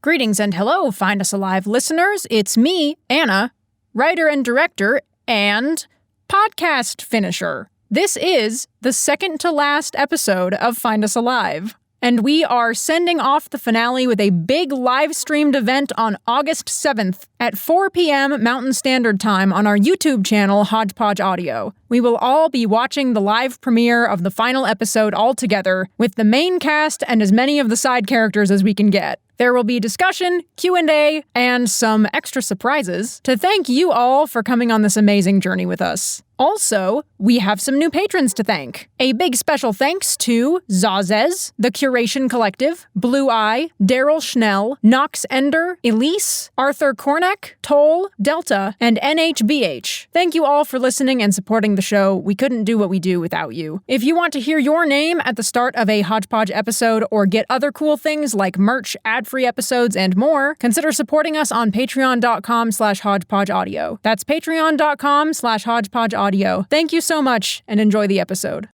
Greetings and hello, Find Us Alive listeners. It's me, Anna, writer and director, and podcast finisher. This is the second to last episode of Find Us Alive, and we are sending off the finale with a big live-streamed event on August 7th at 4 p.m. Mountain Standard Time on our YouTube channel, Hodgepodge Audio. We will all be watching the live premiere of the final episode all together, with the main cast and as many of the side characters as we can get. There will be discussion, Q&A, and some extra surprises to thank you all for coming on this amazing journey with us. Also, we have some new patrons to thank. A big special thanks to Zazez, The Curation Collective, Blue Eye, Daryl Schnell, Knox Ender, Elise, Arthur Kornek, Toll, Delta, and NHBH. Thank you all for listening and supporting the show. We couldn't do what we do without you. If you want to hear your name at the start of a Hodgepodge episode or get other cool things like merch, ad-free episodes, and more, consider supporting us on patreon.com/hodgepodgeaudio. That's patreon.com/hodgepodgeaudio. Thank you so much, and enjoy the episode.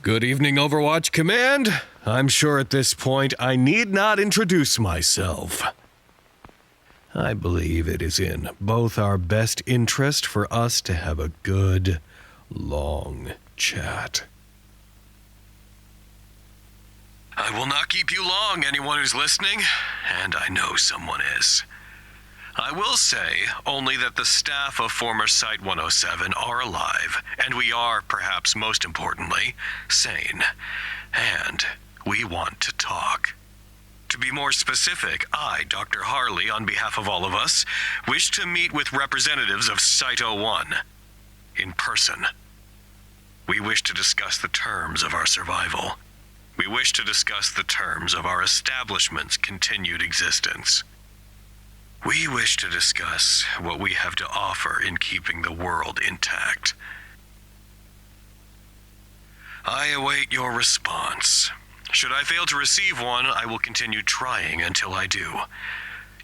Good evening, Overwatch Command. I'm sure at this point I need not introduce myself. I believe it is in both our best interest for us to have a good, long chat. I will not keep you long, anyone who's listening, and I know someone is. I will say only that the staff of former Site 107 are alive, and we are, perhaps most importantly, sane. And we want to talk. To be more specific, I, Dr. Harley, on behalf of all of us, wish to meet with representatives of Site 01 in person. We wish to discuss the terms of our survival. We wish to discuss the terms of our establishment's continued existence. We wish to discuss what we have to offer in keeping the world intact. I await your response. Should I fail to receive one, I will continue trying until I do.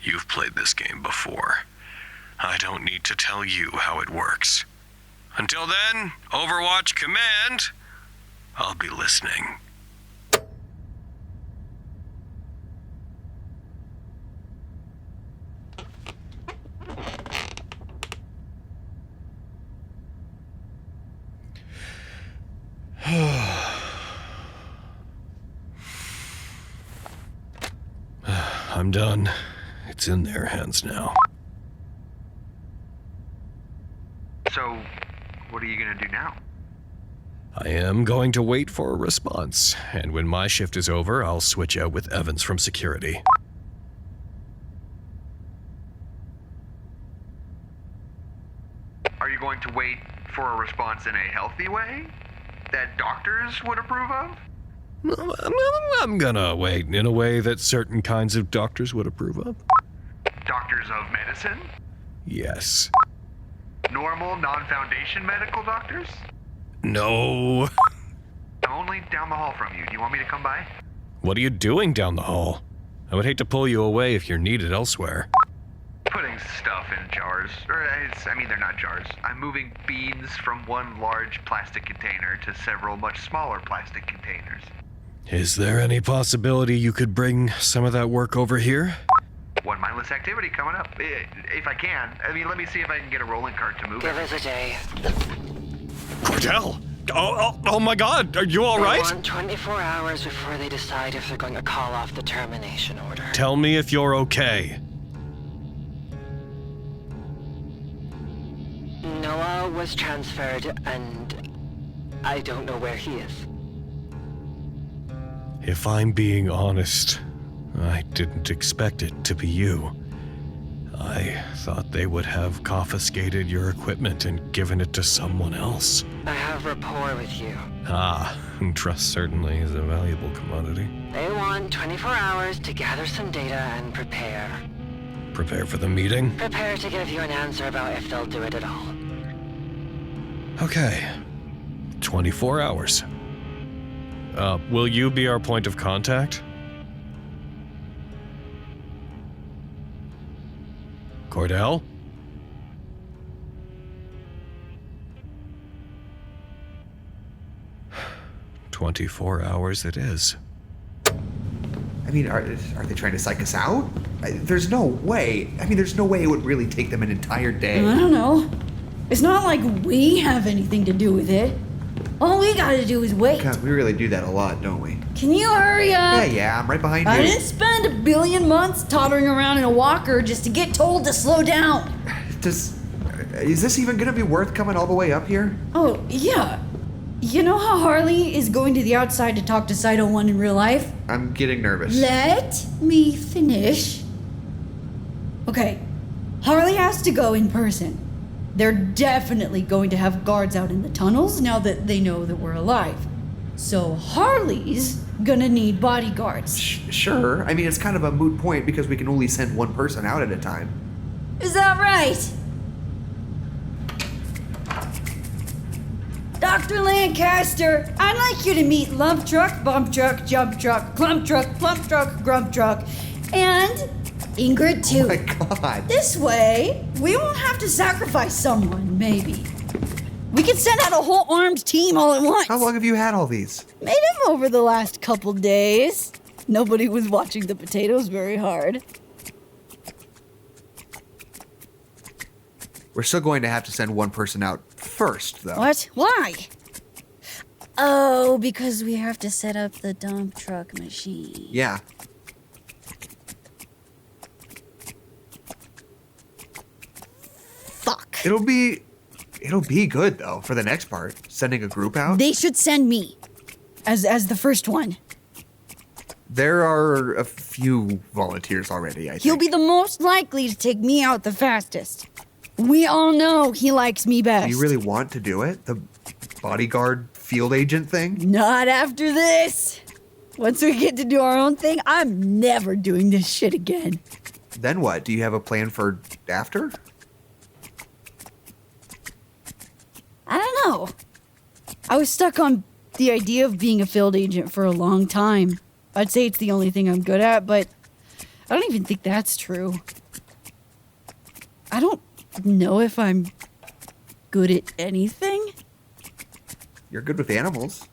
You've played this game before. I don't need to tell you how it works. Until then, Overwatch Command, I'll be listening. I'm done. It's in their hands now. So, what are you gonna do now? I am going to wait for a response, and when my shift is over, I'll switch out with Evans from security. Are you going to wait for a response in a healthy way that doctors would approve of? I'm gonna wait in a way that certain kinds of doctors would approve of. Doctors of medicine? Yes. Normal, non-foundation medical doctors? No. I'm only down the hall from you. Do you want me to come by? What are you doing down the hall? I would hate to pull you away if you're needed elsewhere. Putting stuff in jars. They're not jars. I'm moving beans from one large plastic container to several much smaller plastic containers. Is there any possibility you could bring some of that work over here? One mindless activity coming up. If I can. Let me see if I can get a rolling cart to move it. Give us a day. Cordell! Oh my God, are you all right? They want 24 hours before they decide if they're going to call off the termination order. Tell me if you're okay. Noah was transferred, and I don't know where he is. If I'm being honest, I didn't expect it to be you. I thought they would have confiscated your equipment and given it to someone else. I have rapport with you. Trust certainly is a valuable commodity. They want 24 hours to gather some data and prepare. Prepare for the meeting? Prepare to give you an answer about if they'll do it at all. Okay. 24 hours. Will you be our point of contact? Cordell? 24 hours it is. I mean, are they trying to psych us out? There's no way. I mean, there's no way it would really take them an entire day. I don't know. It's not like we have anything to do with it. All we gotta do is wait. God, we really do that a lot, don't we? Can you hurry up? Yeah, I'm right behind you. I didn't spend 1 billion months tottering around in a walker just to get told to slow down. Is this even gonna be worth coming all the way up here? Oh, yeah. You know how Harley is going to the outside to talk to Site 01 in real life? I'm getting nervous. Let me finish. Okay, Harley has to go in person. They're definitely going to have guards out in the tunnels now that they know that we're alive. So Harley's gonna need bodyguards. Sure. I mean, it's kind of a moot point because we can only send one person out at a time. Is that right? Dr. Lancaster, I'd like you to meet lump truck, bump truck, jump truck, plump truck, grump truck, and Ingrid too. Oh my God. This way, we won't have to sacrifice someone, maybe. We can send out a whole armed team all at once. How long have you had all these? Made them over the last couple days. Nobody was watching the potatoes very hard. We're still going to have to send one person out first, though. What? Why? Oh, because we have to set up the dump truck machine. Yeah. Fuck. It'll be good, though, for the next part. Sending a group out. They should send me as the first one. There are a few volunteers already, I think. He'll be the most likely to take me out the fastest. We all know he likes me best. Do you really want to do it? The bodyguard field agent thing? Not after this. Once we get to do our own thing, I'm never doing this shit again. Then what? Do you have a plan for after? I don't know. I was stuck on the idea of being a field agent for a long time. I'd say it's the only thing I'm good at, but I don't even think that's true. I don't know if I'm good at anything. You're good with animals.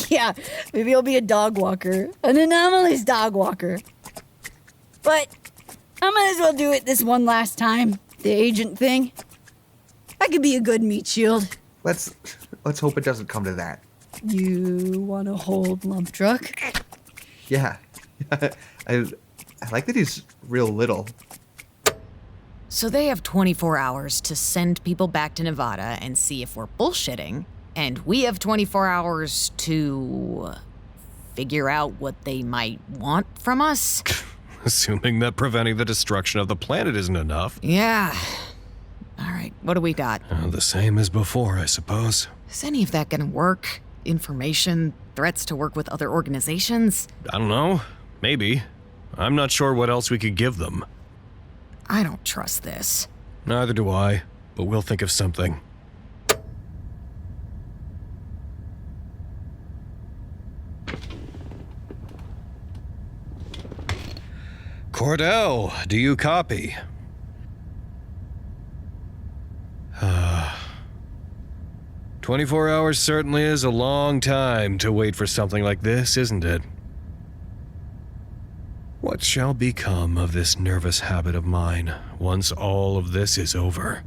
Yeah, maybe I'll be a dog walker. An anomalous dog walker. But I might as well do it this one last time. The agent thing. I could be a good meat shield. Let's hope it doesn't come to that. You want to hold lump truck? Yeah. I like that he's real little. So they have 24 hours to send people back to Nevada and see if we're bullshitting, and we have 24 hours to figure out what they might want from us? Assuming that preventing the destruction of the planet isn't enough. Yeah. All right, what do we got? The same as before, I suppose. Is any of that gonna work? Information, threats to work with other organizations? I don't know. Maybe. I'm not sure what else we could give them. I don't trust this. Neither do I, but we'll think of something. Cordell, do you copy? 24 hours certainly is a long time to wait for something like this, isn't it? What shall become of this nervous habit of mine once all of this is over?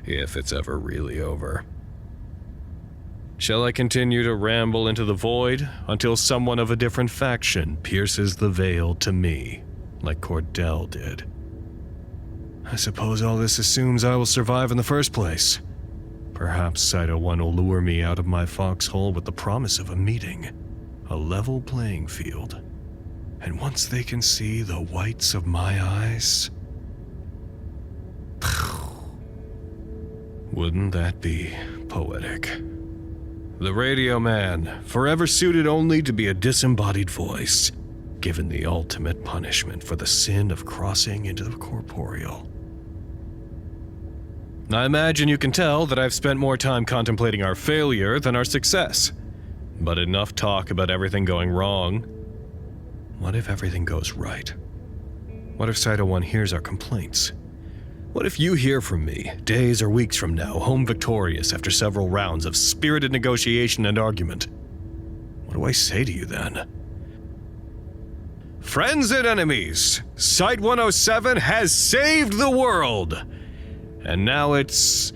If it's ever really over. Shall I continue to ramble into the void until someone of a different faction pierces the veil to me, like Cordell did? I suppose all this assumes I will survive in the first place. Perhaps Site 01 will lure me out of my foxhole with the promise of a meeting, a level playing field. And once they can see the whites of my eyes... Wouldn't that be poetic? The radio man, forever suited only to be a disembodied voice, given the ultimate punishment for the sin of crossing into the corporeal. I imagine you can tell that I've spent more time contemplating our failure than our success. But enough talk about everything going wrong. What if everything goes right? What if Site 01 hears our complaints? What if you hear from me, days or weeks from now, home victorious after several rounds of spirited negotiation and argument? What do I say to you then? Friends and enemies, Site 107 has saved the world. And now it's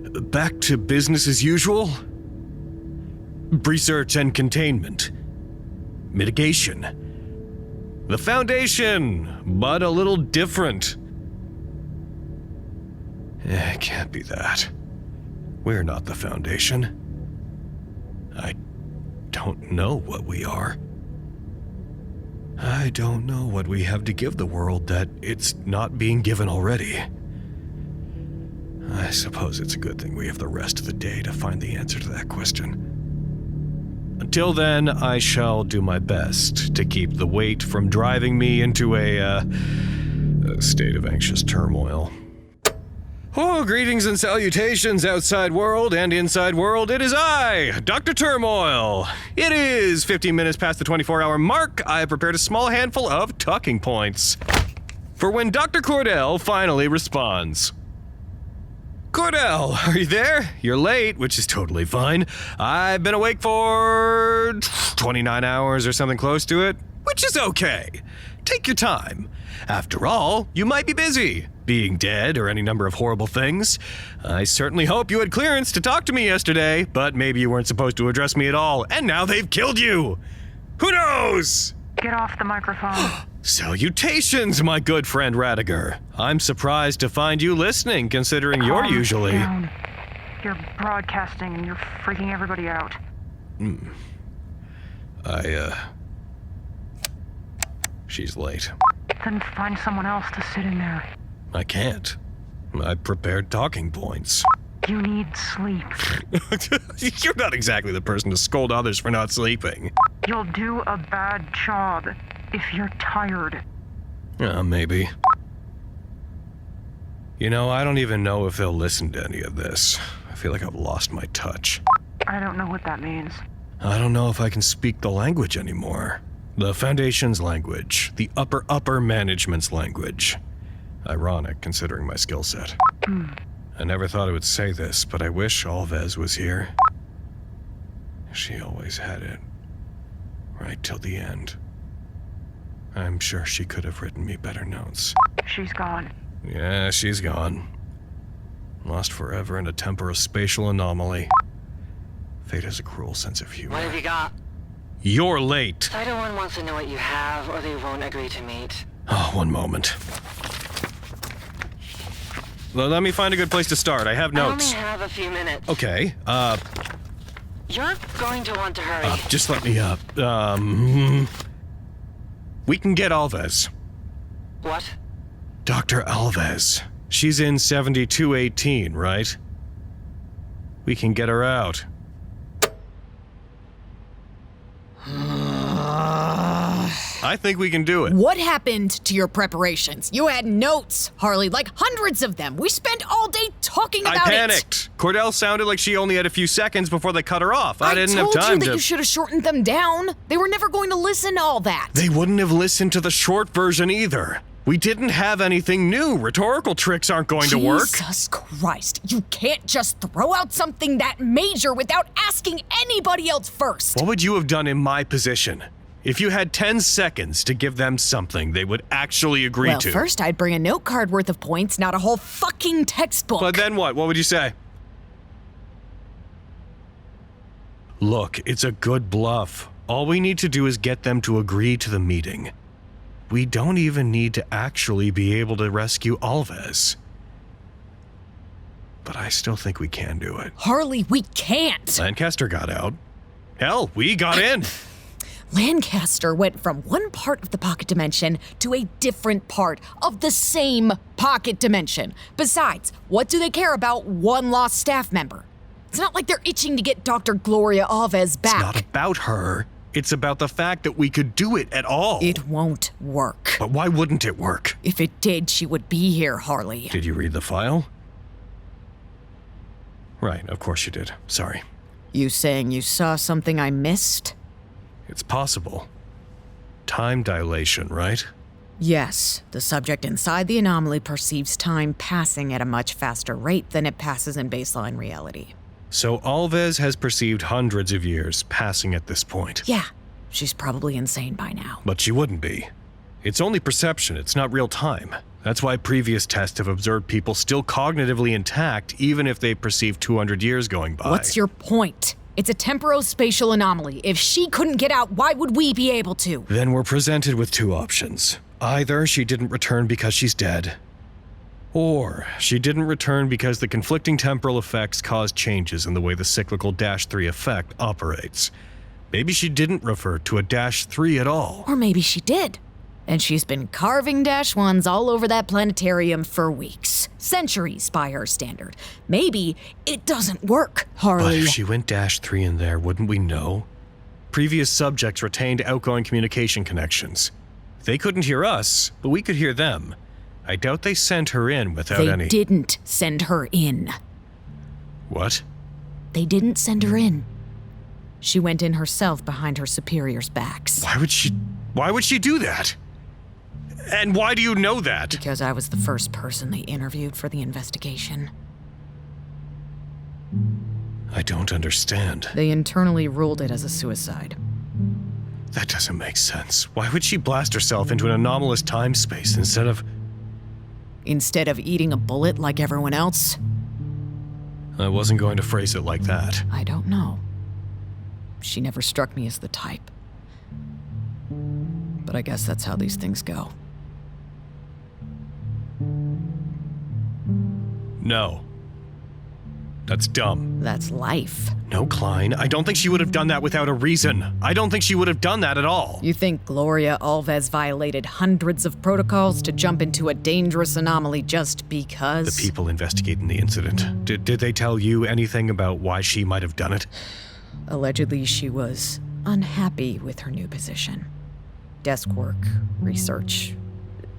back to business as usual? Research and containment. Mitigation. The Foundation, but a little different. It can't be that. We're not the Foundation. I don't know what we are. I don't know what we have to give the world that it's not being given already. I suppose it's a good thing we have the rest of the day to find the answer to that question. Until then, I shall do my best to keep the weight from driving me into a state of anxious turmoil. Oh, greetings and salutations, outside world and inside world. It is I, Dr. Turmoil. It is 15 minutes past the 24-hour mark. I have prepared a small handful of talking points for when Dr. Cordell finally responds. Cordell, are you there? You're late, which is totally fine. I've been awake for 29 hours or something close to it, which is okay. Take your time. After all, you might be busy, being dead or any number of horrible things. I certainly hope you had clearance to talk to me yesterday, but maybe you weren't supposed to address me at all, and now they've killed you. Who knows? Get off the microphone. Salutations, my good friend Raddagher. I'm surprised to find you listening, considering you're Calm usually... down. You're broadcasting and you're freaking everybody out. She's late. Then find someone else to sit in there. I can't. I prepared talking points. You need sleep. You're not exactly the person to scold others for not sleeping. You'll do a bad job if you're tired. Maybe. You know, I don't even know if they'll listen to any of this. I feel like I've lost my touch. I don't know what that means. I don't know if I can speak the language anymore. The Foundation's language. The upper management's language. Ironic, considering my skill set. I never thought I would say this, but I wish Alves was here. She always had it. Right till the end. I'm sure she could have written me better notes. She's gone. Yeah, she's gone. Lost forever in a temporal-spatial anomaly. Fate has a cruel sense of humor. What have you got? You're late. Side 1 wants to know what you have, or they won't agree to meet. Oh, one moment. Well, let me find a good place to start. I have notes. I only have a few minutes. Okay, You're going to want to hurry. just let me, we can get Alves. What? Dr. Alves. She's in 7218, right? We can get her out. I think we can do it. What happened to your preparations? You had notes, Harley, like hundreds of them. We spent all day talking about it. I panicked. Cordell sounded like she only had a few seconds before they cut her off. I didn't have time told you that to... you should have shortened them down. They were never going to listen to all that. They wouldn't have listened to the short version either. We didn't have anything new. Rhetorical tricks aren't going to work. Jesus Christ, you can't just throw out something that major without asking anybody else first. What would you have done in my position? If you had 10 seconds to give them something they would actually agree to. Well, first I'd bring a note card worth of points, not a whole fucking textbook. But then what? What would you say? Look, it's a good bluff. All we need to do is get them to agree to the meeting. We don't even need to actually be able to rescue Alves. But I still think we can do it. Harley, we can't. Lancaster got out. Hell, we got in. Lancaster went from one part of the pocket dimension to a different part of the same pocket dimension. Besides, what do they care about one lost staff member? It's not like they're itching to get Dr. Gloria Alves back. It's not about her. It's about the fact that we could do it at all. It won't work. But why wouldn't it work? If it did, she would be here, Harley. Did you read the file? Right, of course you did. Sorry. You saying you saw something I missed? It's possible. Time dilation, right? Yes, the subject inside the anomaly perceives time passing at a much faster rate than it passes in baseline reality. So Alves has perceived hundreds of years passing at this point. Yeah, she's probably insane by now. But she wouldn't be. It's only perception, it's not real time. That's why previous tests have observed people still cognitively intact even if they perceive 200 years going by. What's your point? It's a temporospatial anomaly. If she couldn't get out, why would we be able to? Then we're presented with two options. Either she didn't return because she's dead, or she didn't return because the conflicting temporal effects caused changes in the way the cyclical -3 effect operates. Maybe she didn't refer to a -3 at all. Or maybe she did. And she's been carving -1s all over that planetarium for weeks. Centuries by her standard. Maybe it doesn't work, Harley. But if she went -3 in there, wouldn't we know? Previous subjects retained outgoing communication connections. They couldn't hear us, but we could hear them. I doubt they sent her in without any... They didn't send her in. What? They didn't send her in. She went in herself behind her superiors' backs. Why would she do that? And why do you know that? Because I was the first person they interviewed for the investigation. I don't understand. They internally ruled it as a suicide. That doesn't make sense. Why would she blast herself into an anomalous time-space instead of... Instead of eating a bullet like everyone else? I wasn't going to phrase it like that. I don't know. She never struck me as the type. But I guess that's how these things go. No. That's dumb. That's life. No, Klein. I don't think she would have done that without a reason. I don't think she would have done that at all. You think Gloria Alves violated hundreds of protocols to jump into a dangerous anomaly just because? The people investigating the incident. Did they tell you anything about why she might have done it? Allegedly, she was unhappy with her new position. Desk work, research,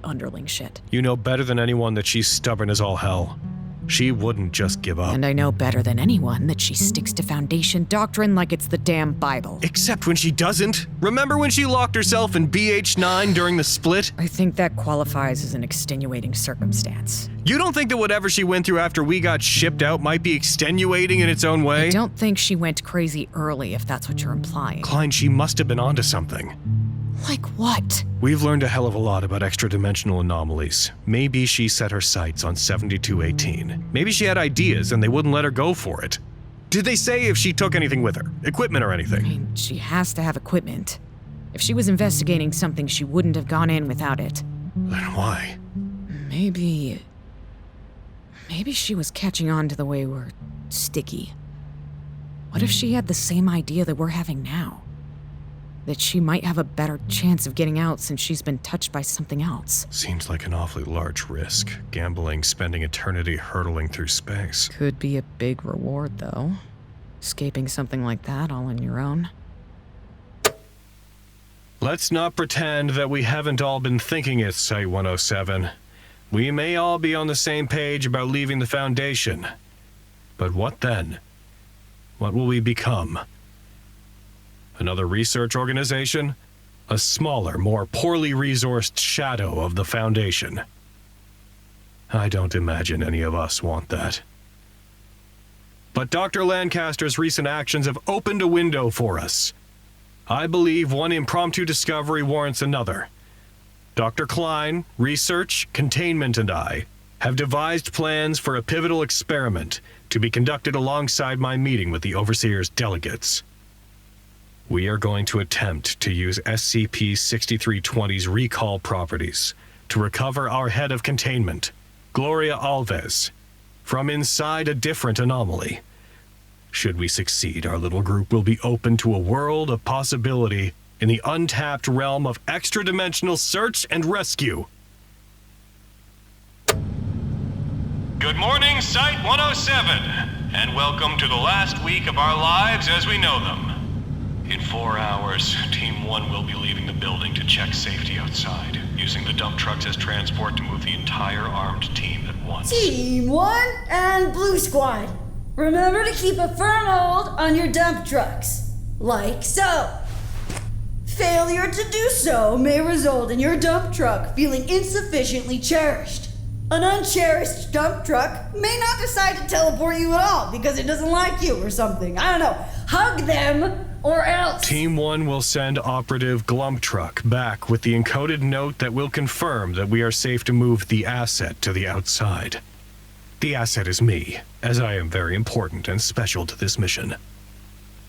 underling shit. You know better than anyone that she's stubborn as all hell. She wouldn't just give up. And I know better than anyone that she sticks to Foundation doctrine like it's the damn Bible. Except when she doesn't. Remember when she locked herself in BH9 during the split? I think that qualifies as an extenuating circumstance. You don't think that whatever she went through after we got shipped out might be extenuating in its own way? I don't think she went crazy early, if that's what you're implying. Klein, she must have been onto something. Like what? We've learned a hell of a lot about extra-dimensional anomalies. Maybe she set her sights on 7218. Maybe she had ideas and they wouldn't let her go for it. Did they say if she took anything with her? Equipment or anything? I mean, she has to have equipment. If she was investigating something, she wouldn't have gone in without it. Then why? Maybe she was catching on to the way we're sticky. What if she had the same idea that we're having now? That she might have a better chance of getting out since she's been touched by something else. Seems like an awfully large risk. Gambling, spending eternity hurtling through space. Could be a big reward, though. Escaping something like that all on your own. Let's not pretend that we haven't all been thinking it, Site-107. We may all be on the same page about leaving the Foundation. But what then? What will we become? Another research organization? A smaller, more poorly resourced shadow of the Foundation. I don't imagine any of us want that. But Dr. Lancaster's recent actions have opened a window for us. I believe one impromptu discovery warrants another. Dr. Klein, Research, Containment, and I have devised plans for a pivotal experiment to be conducted alongside my meeting with the Overseer's delegates. We are going to attempt to use SCP-6320's recall properties to recover our head of containment, Gloria Alves, from inside a different anomaly. Should we succeed, our little group will be open to a world of possibility in the untapped realm of extra-dimensional search and rescue. Good morning, Site-107, and welcome to the last week of our lives as we know them. In 4 hours, Team 1 will be leaving the building to check safety outside, using the dump trucks as transport to move the entire armed team at once. Team 1 and Blue Squad, remember to keep a firm hold on your dump trucks. Like so. Failure to do so may result in your dump truck feeling insufficiently cherished. an uncherished dump truck may not decide to teleport you at all because it doesn't like you or something. I don't know. Hug them or else. Team 1 will send Operative Glump Truck back with the encoded note that will confirm that we are safe to move the asset to the outside. The asset is me, as I am very important and special to this mission.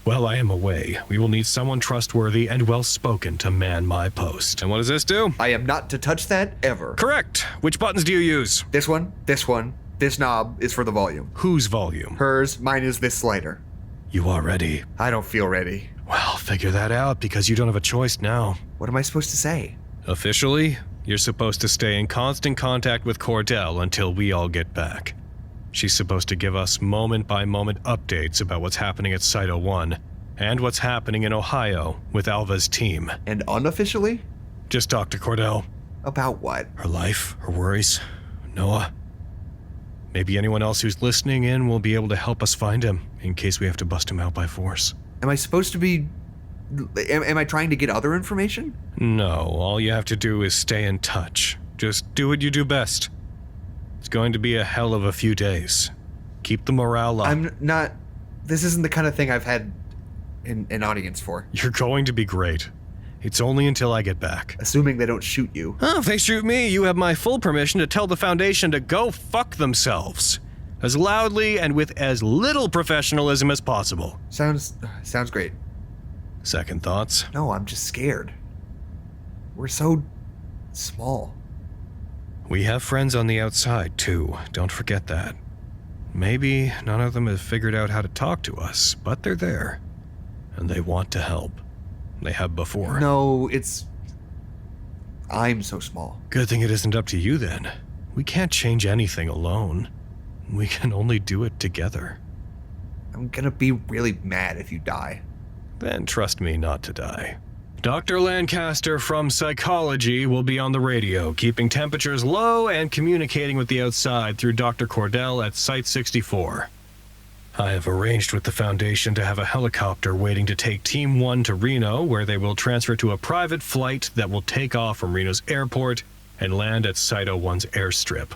While I am away, we will need someone trustworthy and well-spoken to man my post. And what does this do? I am not to touch that ever. Correct. Which buttons do you use? This one, this one. This knob is for the volume. Whose volume? Hers, mine is this slider. You are ready. I don't feel ready. Well, figure that out because you don't have a choice now. What am I supposed to say? Officially, you're supposed to stay in constant contact with Cordell until we all get back. She's supposed to give us moment-by-moment updates about what's happening at Site 01 and what's happening in Ohio with Alva's team. And unofficially? Just talk to Cordell. About what? Her life, her worries, Noah. Maybe anyone else who's listening in will be able to help us find him in case we have to bust him out by force. Am I supposed to be... Am I trying to get other information? No, all you have to do is stay in touch. Just do what you do best. It's going to be a hell of a few days. Keep the morale up. I'm not... This isn't the kind of thing I've had an audience for. You're going to be great. It's only until I get back. Assuming they don't shoot you. Oh, if they shoot me, you have my full permission to tell the Foundation to go fuck themselves. As loudly and with as little professionalism as possible. Sounds great. Second thoughts? No, I'm just scared. We're so small. We have friends on the outside, too. Don't forget that. Maybe none of them have figured out how to talk to us, but they're there. And they want to help. They have before. No, I'm so small. Good thing it isn't up to you, then. We can't change anything alone. We can only do it together. I'm gonna be really mad if you die. Then trust me not to die. Dr. Lancaster from Psychology will be on the radio, keeping temperatures low and communicating with the outside through Dr. Cordell at Site 64. I have arranged with the Foundation to have a helicopter waiting to take Team 1 to Reno, where they will transfer to a private flight that will take off from Reno's airport and land at Site 01's airstrip.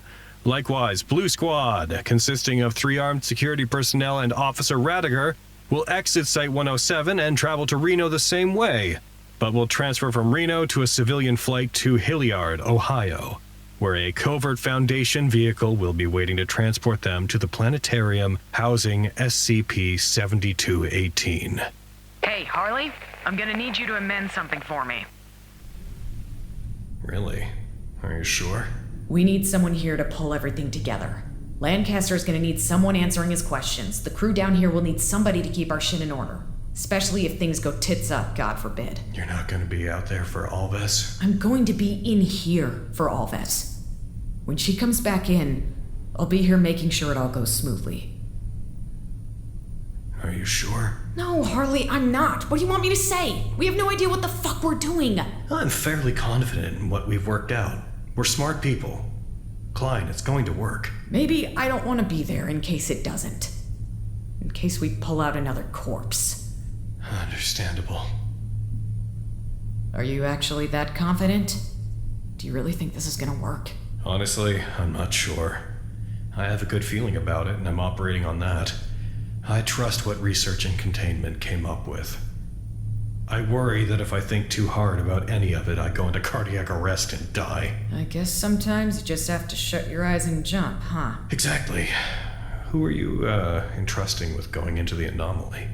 Likewise, Blue Squad, consisting of 3 armed security personnel and Officer Raddagher, will exit Site 107 and travel to Reno the same way, but will transfer from Reno to a civilian flight to Hilliard, Ohio, where a covert Foundation vehicle will be waiting to transport them to the planetarium housing SCP-7218. Hey, Harley, I'm gonna need you to amend something for me. Really? Are you sure? We need someone here to pull everything together. Lancaster's gonna need someone answering his questions. The crew down here will need somebody to keep our shit in order. Especially if things go tits up, God forbid. You're not going to be out there for all this? I'm going to be in here for all this. When she comes back in, I'll be here making sure it all goes smoothly. Are you sure? No, Harley, I'm not. What do you want me to say? We have no idea what the fuck we're doing. I'm fairly confident in what we've worked out. We're smart people. Klein, it's going to work. Maybe I don't want to be there in case it doesn't. In case we pull out another corpse. Understandable. Are you actually that confident? Do you really think this is gonna work? Honestly, I'm not sure. I have a good feeling about it, and I'm operating on that. I trust what research and containment came up with. I worry that if I think too hard about any of it, I go into cardiac arrest and die. I guess sometimes you just have to shut your eyes and jump, huh? Exactly. Who are you, entrusting with going into the anomaly?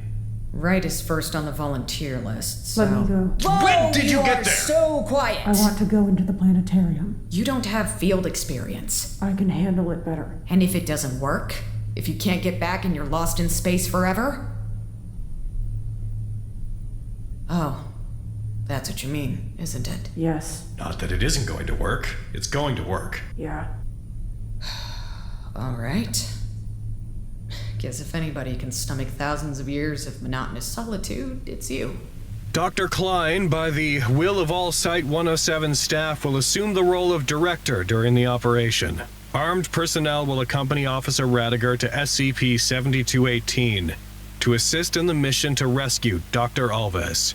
Wright is first on the volunteer list, so... Let me go. When did you get there? So quiet! I want to go into the planetarium. You don't have field experience. I can handle it better. And if it doesn't work? If you can't get back and you're lost in space forever? Oh, that's what you mean, isn't it? Yes. Not that it isn't going to work. It's going to work. Yeah. All right. Guess if anybody can stomach thousands of years of monotonous solitude, it's you. Dr. Klein, by the will of all Site 107 staff, will assume the role of director during the operation. Armed personnel will accompany Officer Raddagher to SCP-7218 to assist in the mission to rescue Dr. Alves.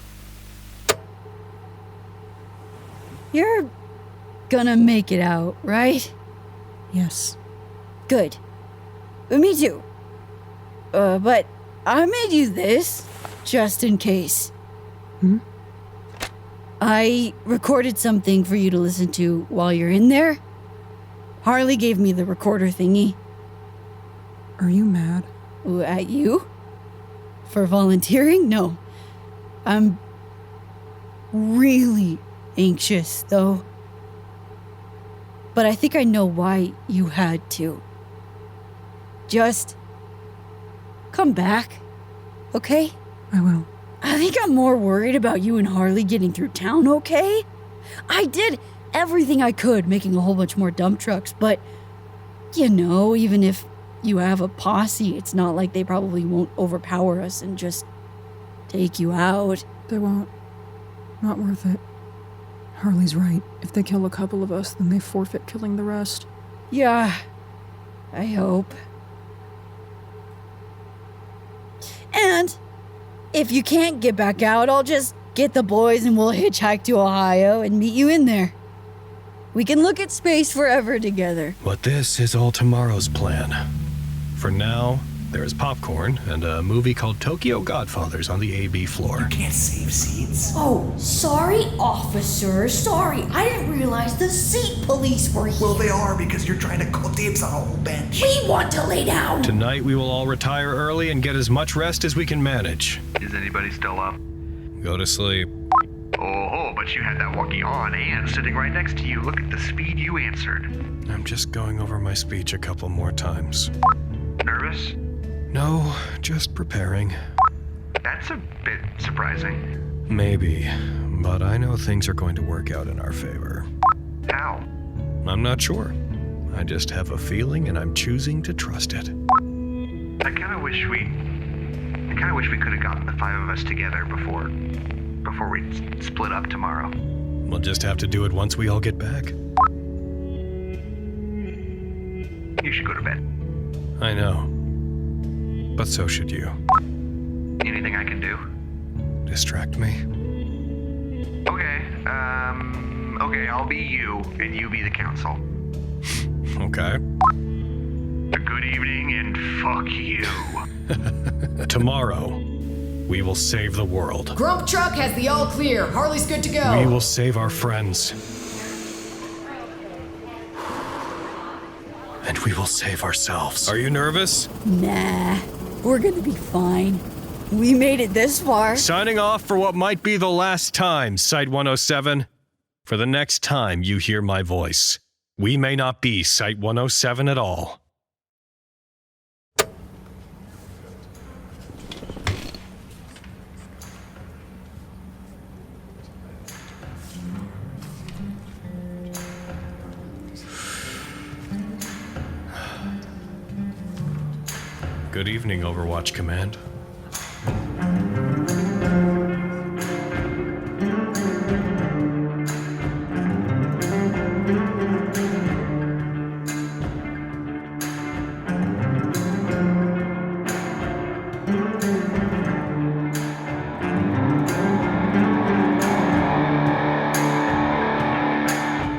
You're gonna make it out, right? Yes. Good. Me too. But I made you this, just in case. I recorded something for you to listen to while you're in there. Harley gave me the recorder thingy. Are you mad? At you? For volunteering? No. I'm really anxious, though. But I think I know why you had to. Just come back, okay? I will. I think I'm more worried about you and Harley getting through town, okay? I did everything I could, making a whole bunch more dump trucks, but, even if you have a posse, it's not like they probably won't overpower us and just take you out. They won't. Not worth it. Harley's right. If they kill a couple of us, then they forfeit killing the rest. Yeah, I hope. And if you can't get back out, I'll just get the boys and we'll hitchhike to Ohio and meet you in there. We can look at space forever together. But this is all tomorrow's plan. For now, there is popcorn and a movie called Tokyo Godfathers on the AB floor. Can't save seats. Oh, sorry, officer. Sorry, I didn't realize the seat police were here. Well, they are because you're trying to call dibs on a whole bench. We want to lay down. Tonight we will all retire early and get as much rest as we can manage. Is anybody still up? Go to sleep. Oh, but you had that walkie on and sitting right next to you. Look at the speed you answered. I'm just going over my speech a couple more times. Nervous? No, just preparing. That's a bit surprising. Maybe, but I know things are going to work out in our favor. How? I'm not sure. I just have a feeling and I'm choosing to trust it. I kind of wish we could have gotten the 5 of us together before we split up tomorrow. We'll just have to do it once we all get back. You should go to bed. I know. But so should you. Anything I can do? Distract me? Okay, I'll be you, and you be the council. Okay. Good evening, and fuck you. Tomorrow, we will save the world. Grump truck has the all clear. Harley's good to go. We will save our friends. And we will save ourselves. Are you nervous? Nah, we're gonna be fine. We made it this far. Signing off for what might be the last time, Site 107. For the next time you hear my voice, we may not be Site 107 at all. Good evening, Overwatch Command.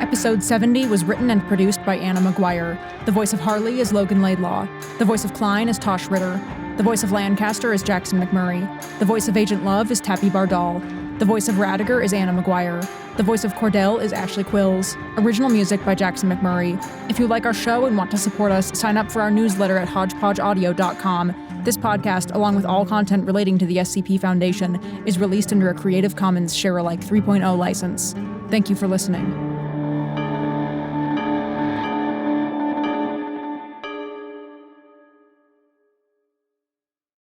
Episode 70 was written and produced by Anna Maguire. The voice of Harley is Logan Laidlaw. The voice of Klein is Taschia Ritter. The voice of Lancaster is Jackson McMurray. The voice of Agent Love is Tabitha Bardall. The voice of Raddagher is Anna Maguire. The voice of Cordell is Ashley Quills. Original music by Jackson McMurray. If you like our show and want to support us, sign up for our newsletter at hodgepodgeaudio.com. This podcast, along with all content relating to the SCP Foundation, is released under a Creative Commons Share-alike 3.0 license. Thank you for listening.